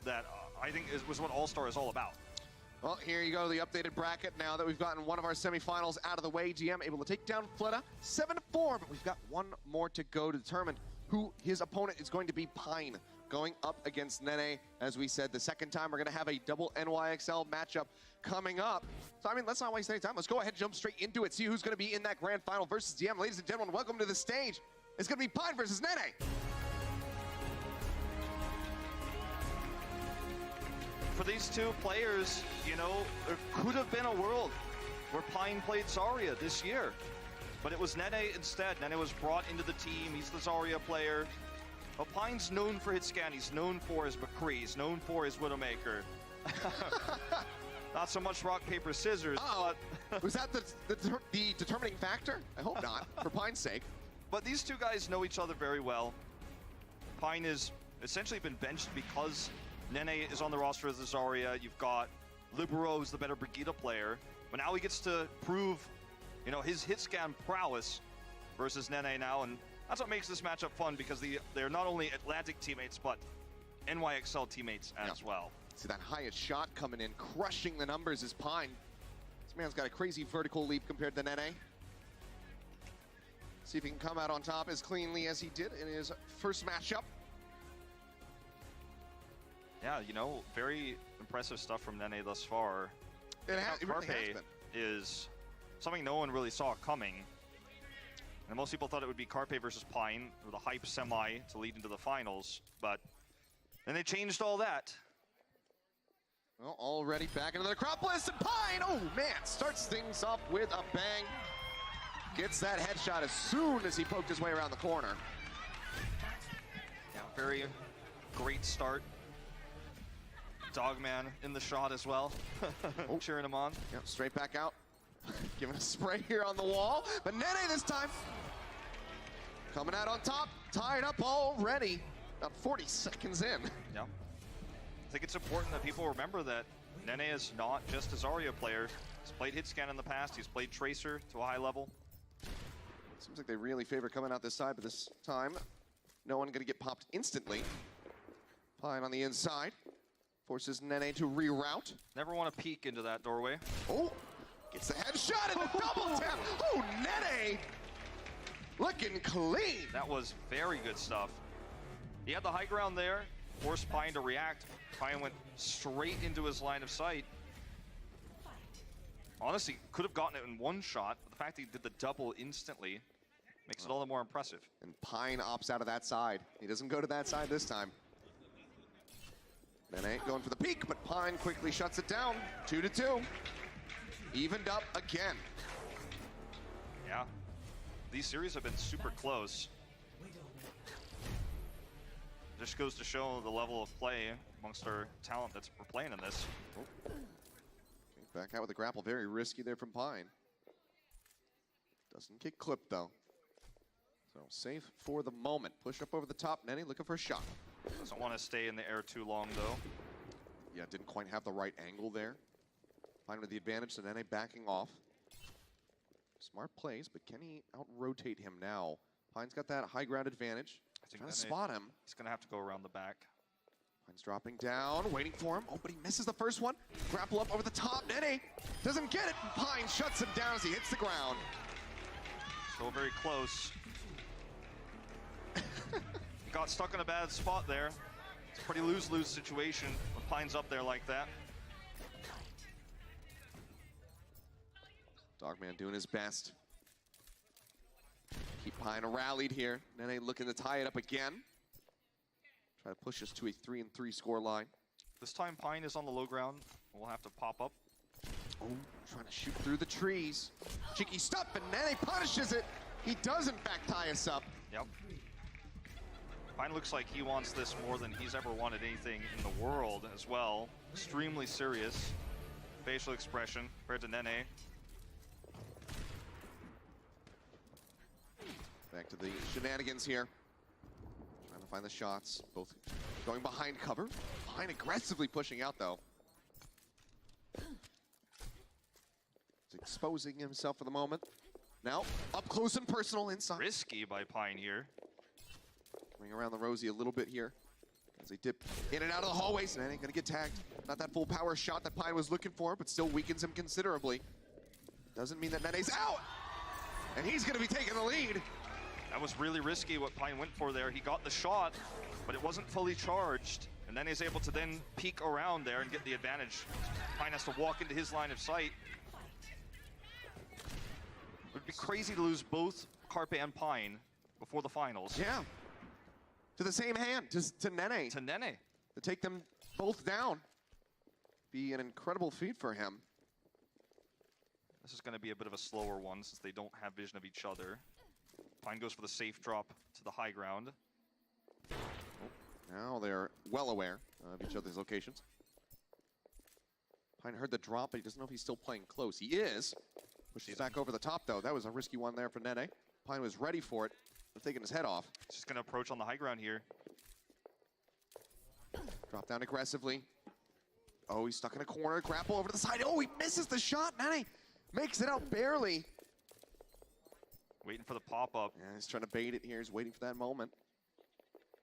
that I think was what All-Star is all about. Well, here you go, the updated bracket now that we've gotten one of our semifinals out of the way. GM able to take down Fleta 7-4, but we've got one more to go to determine who his opponent is going to be. Pine going up against Nenne. As we said, the second time we're going to have a double NYXL matchup coming up. So, I mean, let's not waste any time. Let's go ahead and jump straight into it, see who's going to be in that grand final versus GM. Ladies and gentlemen, welcome to the stage. It's going to be Pine versus Nenne. For these two players, you know, there could have been a world where Pine played Zarya this year, but it was Nenne instead. Nenne was brought into the team. He's the Zarya player. But Pine's known for his scan. He's known for his McCree. He's known for his Widowmaker. Not so much rock, paper, scissors. Was that the determining factor? I hope not, for Pine's sake. But these two guys know each other very well. Pine has essentially been benched because Nenne is on the roster as the Zarya. You've got Libero, who's the better Brigitte player. But now he gets to prove, you know, his hit scan prowess versus Nenne now. And that's what makes this matchup fun, because they're not only Atlantic teammates, but NYXL teammates as well. See that highest shot coming in, crushing the numbers is Pine. This man's got a crazy vertical leap compared to Nenne. See if he can come out on top as cleanly as he did in his first matchup. Yeah, you know, very impressive stuff from Nenne thus far. It really has been. Is something no one really saw coming. And most people thought it would be Carpe versus Pine with a hype semi to lead into the finals, but then they changed all that. Well, already back into the Acropolis, and Pine, oh man, starts things off with a bang. Gets that headshot as soon as he poked his way around the corner. Yeah, very great start. Dogman in the shot as well, cheering him on. Yep, straight back out. Giving a spray here on the wall, but Nenne this time coming out on top, tied up already. About 40 seconds in. Yeah. I think it's important that people remember that Nenne is not just a Zarya player. He's played Hitscan in the past, he's played Tracer to a high level. Seems like they really favor coming out this side, but this time, no one gonna get popped instantly. Pine on the inside, forces Nenne to reroute. Never want to peek into that doorway. Oh, gets the headshot and the double tap. Oh, Nenne, looking clean. That was very good stuff. He had the high ground there, forced Pine to react. Pine went straight into his line of sight. Honestly, could have gotten it in one shot, but the fact that he did the double instantly makes it all the more impressive. And Pine opts out of that side. He doesn't go to that side this time. Nenne going for the peak, but Pine quickly shuts it down. 2-2. Evened up again. Yeah. These series have been super close. Just goes to show the level of play amongst our talent that's we're playing in this. Oh. Back out with the grapple, very risky there from Pine. Doesn't get clipped though. So safe for the moment. Push up over the top, Nenne looking for a shot. Doesn't want to stay in the air too long though. Yeah, didn't quite have the right angle there. Pine with the advantage, so Nenne backing off. Smart plays, but can he out-rotate him now? Pine's got that high ground advantage. Trying to spot him. He's going to have to go around the back. Pine's dropping down, waiting for him. Oh, but he misses the first one. Grapple up over the top. Nenne doesn't get it. Pine shuts him down as he hits the ground. Still very close. He got stuck in a bad spot there. It's a pretty lose-lose situation when Pine's up there like that. Dogman doing his best. Keep Pine rallied here. Nenne looking to tie it up again. Try to push us to a 3-3 score line. This time Pine is on the low ground. We'll have to pop up. Oh, trying to shoot through the trees. Cheeky stuff, and Nenne punishes it. He does, in fact, tie us up. Yep. Pine looks like he wants this more than he's ever wanted anything in the world as well. Extremely serious facial expression compared to Nenne. Back to the shenanigans here. Trying to find the shots. Both going behind cover. Pine aggressively pushing out, though. He's exposing himself for the moment. Now, up close and personal inside. Risky by Pine here. Ring around the rosy a little bit here. As they dip in and out of the hallways, Nenne gonna get tagged. Not that full power shot that Pine was looking for, but still weakens him considerably. Doesn't mean that Nenne's out! And he's gonna be taking the lead. That was really risky what Pine went for there. He got the shot, but it wasn't fully charged. And then he's able to then peek around there and get the advantage. Pine has to walk into his line of sight. It would be crazy to lose both Carpe and Pine before the finals. Yeah. To the same hand, to Nenne. To Nenne. To take them both down. Be an incredible feat for him. This is going to be a bit of a slower one since they don't have vision of each other. Pine goes for the safe drop to the high ground. Now they're well aware of each other's locations. Pine heard the drop, but he doesn't know if he's still playing close. He is. Pushes back over the top, though. That was a risky one there for Nenne. Pine was ready for it. They're taking his head off. He's just going to approach on the high ground here. Drop down aggressively. Oh, he's stuck in a corner. Grapple over to the side. Oh, he misses the shot. Nenne makes it out barely. Waiting for the pop-up. Yeah, he's trying to bait it here. He's waiting for that moment.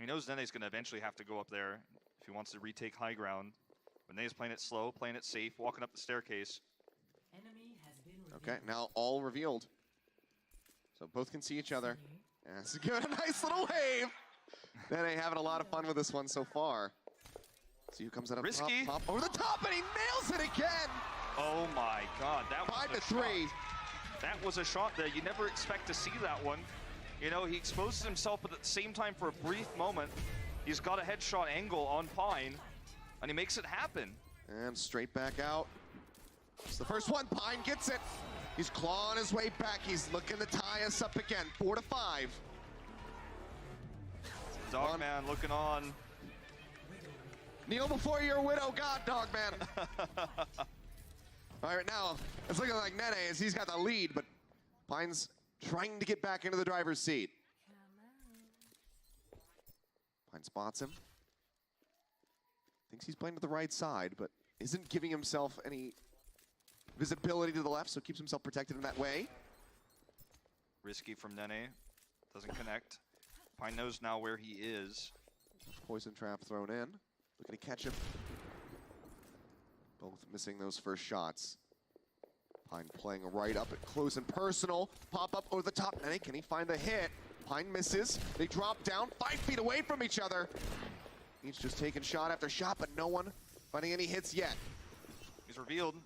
He knows Nenne's going to eventually have to go up there if he wants to retake high ground. But Nenne's playing it slow, playing it safe, walking up the staircase. Enemy has been revealed. Okay, now all revealed. So both can see each other. Yeah, it's good. A nice little wave. Nenne having a lot of fun with this one so far. See who comes out of Risky. top, over the top, and he nails it again. Oh my God, that was 5-3. That was a shot that you never expect to see that one. You know, he exposes himself, but at the same time, for a brief moment, he's got a headshot angle on Pine, and he makes it happen. And straight back out. It's the first one. Pine gets it. He's clawing his way back. He's looking to tie us up again. 4-5. Dogman looking on. Kneel before your widow, God, Dogman. All right, now it's looking like Nenne as he's got the lead, but Pine's trying to get back into the driver's seat. Pine spots him. Thinks he's playing to the right side, but isn't giving himself any visibility to the left, so keeps himself protected in that way. Risky from Nenne. Doesn't connect. Pine knows now where he is. Poison trap thrown in. Looking to catch him. Both missing those first shots. Pine playing right up at close and personal. Pop up over the top. Nenne, can he find the hit? Pine misses. They drop down 5 feet away from each other. He's just taking shot after shot, but no one finding any hits yet. He's revealed.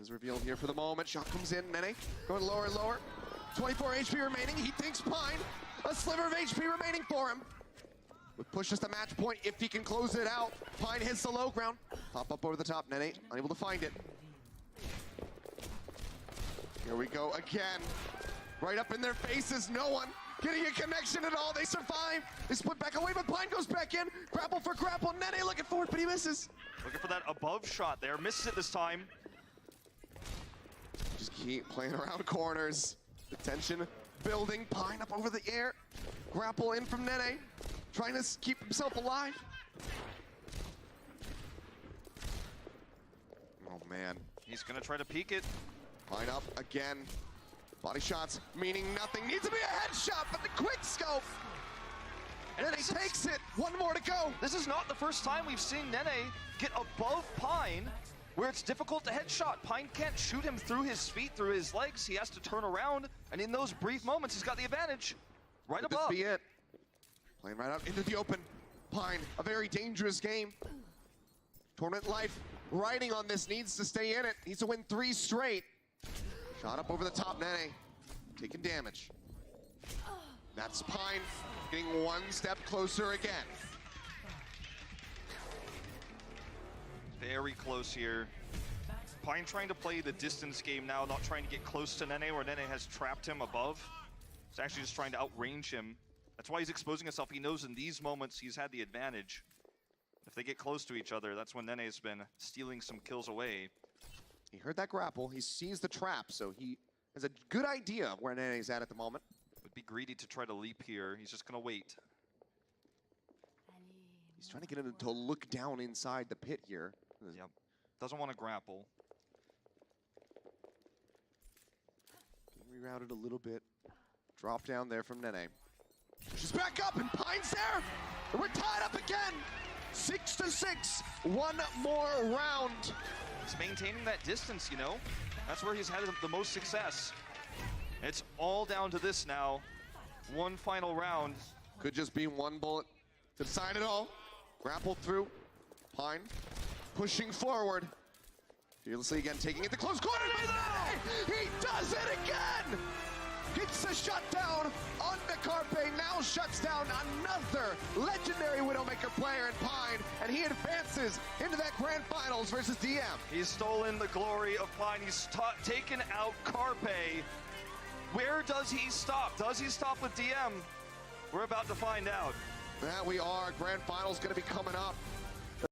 Is revealed here for the moment. Shot comes in. Nenne going lower and lower. 24 HP remaining. He thinks Pine. A sliver of HP remaining for him. Would push us to match point if he can close it out. Pine hits the low ground. Pop up over the top. Nenne unable to find it. Here we go again. Right up in their faces. No one getting a connection at all. They survive. They split back away, but Pine goes back in. Grapple for grapple. Nenne looking for it, but he misses. Looking for that above shot there. Misses it this time. Just keep playing around corners. The tension building. Pine up over the air. Grapple in from Nenne. Trying to keep himself alive. Oh, man. He's going to try to peek it. Pine up again. Body shots meaning nothing. Needs to be a headshot, but the quick scope. And then he takes it. One more to go. This is not the first time we've seen Nenne get above Pine, where it's difficult to headshot. Pine can't shoot him through his feet, through his legs. He has to turn around, and in those brief moments, he's got the advantage. Right Could above. this be it? Playing right out into the open. Pine, a very dangerous game. Tournament life riding on this, needs to stay in it. Needs to win 3 straight. Shot up over the top, Nenne. Taking damage. That's Pine getting 1 step closer again. Very close here. Pine trying to play the distance game now, not trying to get close to Nenne, where Nenne has trapped him above. He's actually just trying to outrange him. That's why he's exposing himself. He knows in these moments he's had the advantage. If they get close to each other, that's when Nenne's been stealing some kills away. He heard that grapple. He sees the trap, so he has a good idea of where Nenne's at the moment. Would be greedy to try to leap here. He's just going to wait. He's trying to get him to look down inside the pit here. Yep. Doesn't want to grapple. Getting rerouted a little bit. Drop down there from Nenne. She's back up, and Pine's there! And we're tied up again! 6-6. One more round. He's maintaining that distance, you know? That's where he's had the most success. It's all down to this now. One final round. Could just be one bullet to decide it all. Grappled through. Pine pushing forward. Fearlessly again, taking it to close quarter. He does it again! Gets the shutdown on the Carpe, now shuts down another legendary Widowmaker player in Pine, and he advances into that grand finals versus DM. He's stolen the glory of Pine. He's taken out Carpe. Where does he stop? Does he stop with DM? We're about to find out. That we are. Grand finals gonna be coming up.